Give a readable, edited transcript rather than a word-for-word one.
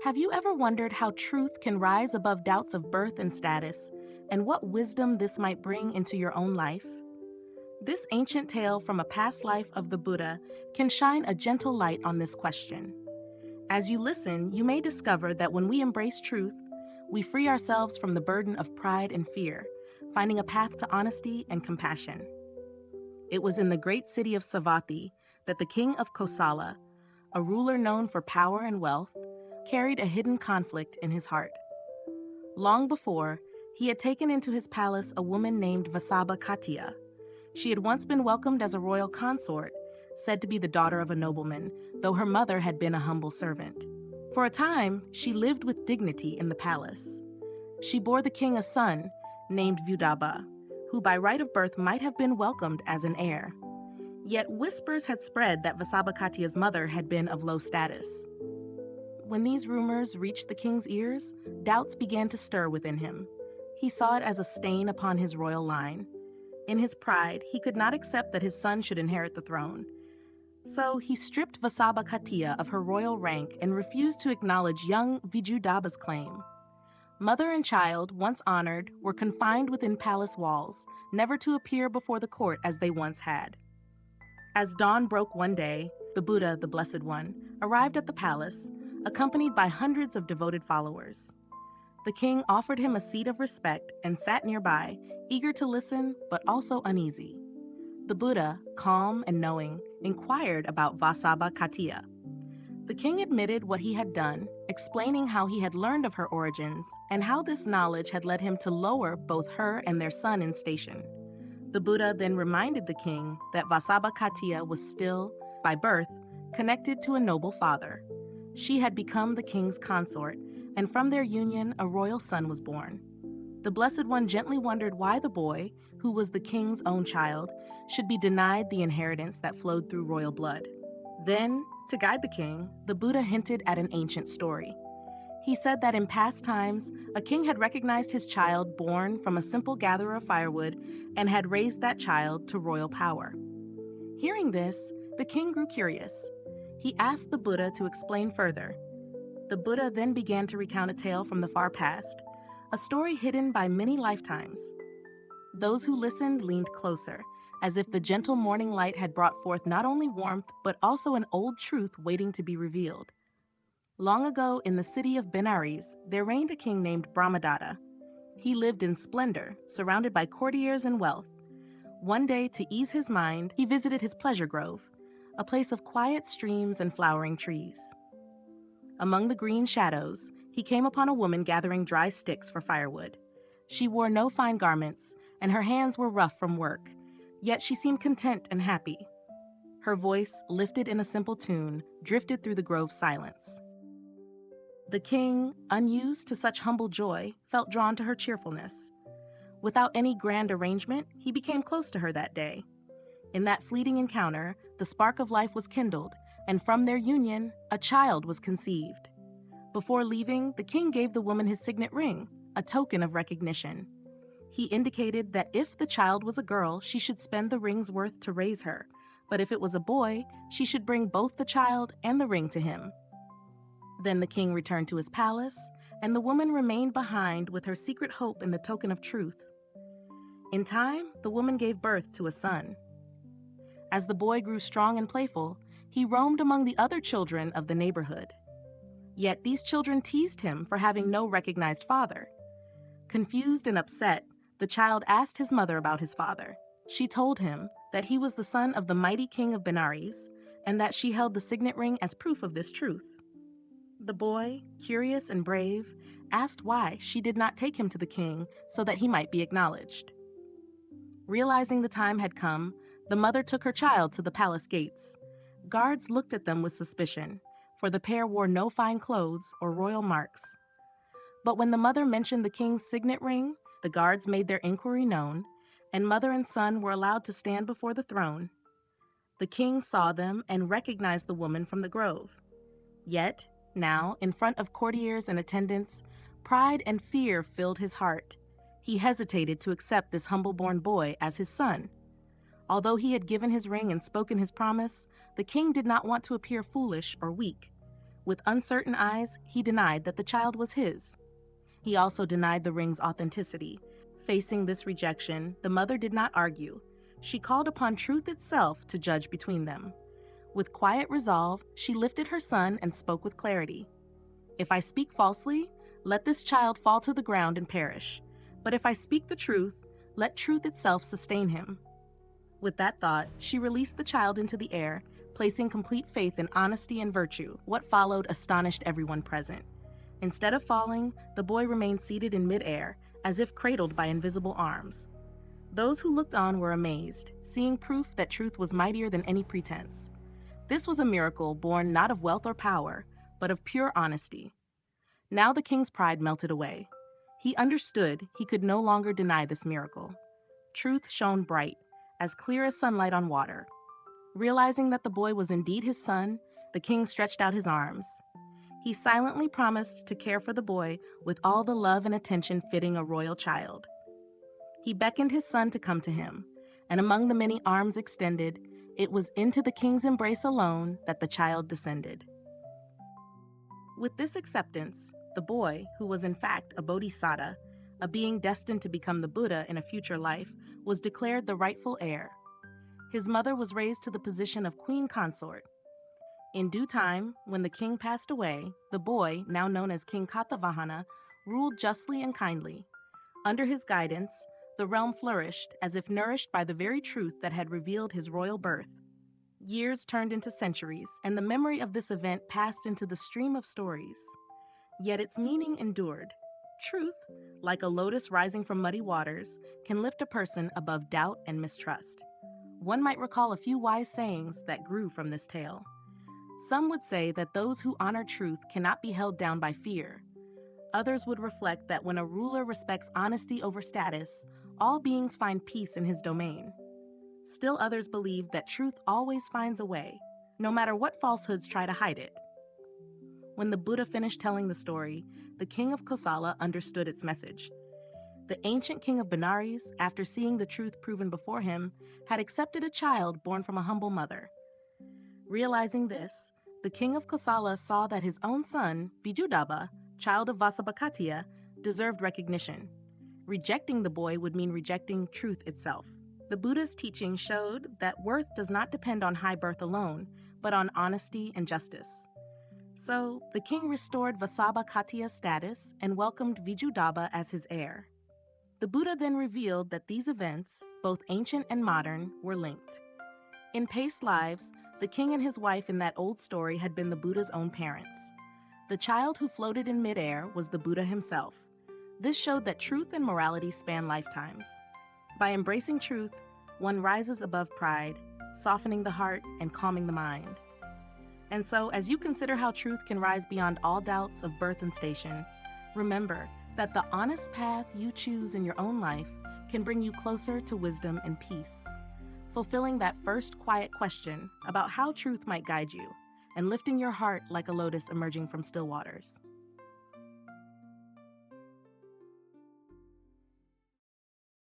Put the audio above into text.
Have you ever wondered how truth can rise above doubts of birth and status, and what wisdom this might bring into your own life? This ancient tale from a past life of the Buddha can shine a gentle light on this question. As you listen, you may discover that when we embrace truth, we free ourselves from the burden of pride and fear, finding a path to honesty and compassion. It was in the great city of Savatthi that the king of Kosala, a ruler known for power and wealth, carried a hidden conflict in his heart. Long before, he had taken into his palace a woman named Vasabha. She had once been welcomed as a royal consort, said to be the daughter of a nobleman, though her mother had been a humble servant. For a time, she lived with dignity in the palace. She bore the king a son named Vudaba, who by right of birth might have been welcomed as an heir. Yet whispers had spread that Vasabhakatiya's mother had been of low status. When these rumors reached the king's ears, doubts began to stir within him. He saw it as a stain upon his royal line. In his pride, he could not accept that his son should inherit the throne. So he stripped Vasabhakatiya of her royal rank and refused to acknowledge young Vijudaba's claim. Mother and child, once honored, were confined within palace walls, never to appear before the court as they once had. As dawn broke one day, the Buddha, the Blessed One, arrived at the palace, accompanied by hundreds of devoted followers. The king offered him a seat of respect and sat nearby, eager to listen but also uneasy. The Buddha, calm and knowing, inquired about Vasabhakatiya. The king admitted what he had done, explaining how he had learned of her origins and how this knowledge had led him to lower both her and their son in station. The Buddha then reminded the king that Vasabhakatiya was still, by birth, connected to a noble father. She had become the king's consort, and from their union a royal son was born. The Blessed One gently wondered why the boy, who was the king's own child, should be denied the inheritance that flowed through royal blood. Then, to guide the king, the Buddha hinted at an ancient story. He said that in past times, a king had recognized his child born from a simple gatherer of firewood and had raised that child to royal power. Hearing this, the king grew curious. He asked the Buddha to explain further. The Buddha then began to recount a tale from the far past, a story hidden by many lifetimes. Those who listened leaned closer, as if the gentle morning light had brought forth not only warmth, but also an old truth waiting to be revealed. Long ago, in the city of Benares, there reigned a king named Brahmadatta. He lived in splendor, surrounded by courtiers and wealth. One day, to ease his mind, he visited his pleasure grove, a place of quiet streams and flowering trees. Among the green shadows, he came upon a woman gathering dry sticks for firewood. She wore no fine garments, and her hands were rough from work, yet she seemed content and happy. Her voice, lifted in a simple tune, drifted through the grove's silence. The king, unused to such humble joy, felt drawn to her cheerfulness. Without any grand arrangement, he became close to her that day. In that fleeting encounter, the spark of life was kindled, and from their union, a child was conceived. Before leaving, the king gave the woman his signet ring, a token of recognition. He indicated that if the child was a girl, she should spend the ring's worth to raise her, but if it was a boy, she should bring both the child and the ring to him. Then the king returned to his palace, and the woman remained behind with her secret hope in the token of truth. In time, the woman gave birth to a son. As the boy grew strong and playful, he roamed among the other children of the neighborhood. Yet these children teased him for having no recognized father. Confused and upset, the child asked his mother about his father. She told him that he was the son of the mighty king of Benares, and that she held the signet ring as proof of this truth. The boy, curious and brave, asked why she did not take him to the king so that he might be acknowledged. Realizing the time had come, the mother took her child to the palace gates. Guards looked at them with suspicion, for the pair wore no fine clothes or royal marks. But when the mother mentioned the king's signet ring, the guards made their inquiry known, and mother and son were allowed to stand before the throne. The king saw them and recognized the woman from the grove. Yet, now, in front of courtiers and attendants, pride and fear filled his heart. He hesitated to accept this humble-born boy as his son. Although he had given his ring and spoken his promise, the king did not want to appear foolish or weak. With uncertain eyes, he denied that the child was his. He also denied the ring's authenticity. Facing this rejection, the mother did not argue. She called upon truth itself to judge between them. With quiet resolve, she lifted her son and spoke with clarity. "If I speak falsely, let this child fall to the ground and perish. But if I speak the truth, let truth itself sustain him." With that thought, she released the child into the air, placing complete faith in honesty and virtue. What followed astonished everyone present. Instead of falling, the boy remained seated in midair, as if cradled by invisible arms. Those who looked on were amazed, seeing proof that truth was mightier than any pretense. This was a miracle born not of wealth or power, but of pure honesty. Now the king's pride melted away. He understood he could no longer deny this miracle. Truth shone bright, as clear as sunlight on water. Realizing that the boy was indeed his son, the king stretched out his arms. He silently promised to care for the boy with all the love and attention fitting a royal child. He beckoned his son to come to him, and among the many arms extended, it was into the king's embrace alone that the child descended. With this acceptance, the boy, who was in fact a bodhisattva, a being destined to become the Buddha in a future life, was declared the rightful heir. His mother was raised to the position of queen consort. In due time, when the king passed away, the boy, now known as King Katavahana, ruled justly and kindly. Under his guidance, the realm flourished as if nourished by the very truth that had revealed his royal birth. Years turned into centuries, and the memory of this event passed into the stream of stories. Yet its meaning endured. Truth, like a lotus rising from muddy waters, can lift a person above doubt and mistrust. One might recall a few wise sayings that grew from this tale. Some would say that those who honor truth cannot be held down by fear. Others would reflect that when a ruler respects honesty over status, all beings find peace in his domain. Still others believe that truth always finds a way, no matter what falsehoods try to hide it. When the Buddha finished telling the story, the king of Kosala understood its message. The ancient king of Benares, after seeing the truth proven before him, had accepted a child born from a humble mother. Realizing this, the king of Kosala saw that his own son, Vijudaba, child of Vasabhakatiya, deserved recognition. Rejecting the boy would mean rejecting truth itself. The Buddha's teaching showed that worth does not depend on high birth alone, but on honesty and justice. So, the king restored Vasabhakatiya's status and welcomed Vijudaba as his heir. The Buddha then revealed that these events, both ancient and modern, were linked. In past lives, the king and his wife in that old story had been the Buddha's own parents. The child who floated in midair was the Buddha himself. This showed that truth and morality span lifetimes. By embracing truth, one rises above pride, softening the heart and calming the mind. And so, as you consider how truth can rise beyond all doubts of birth and station, remember that the honest path you choose in your own life can bring you closer to wisdom and peace, fulfilling that first quiet question about how truth might guide you, and lifting your heart like a lotus emerging from still waters.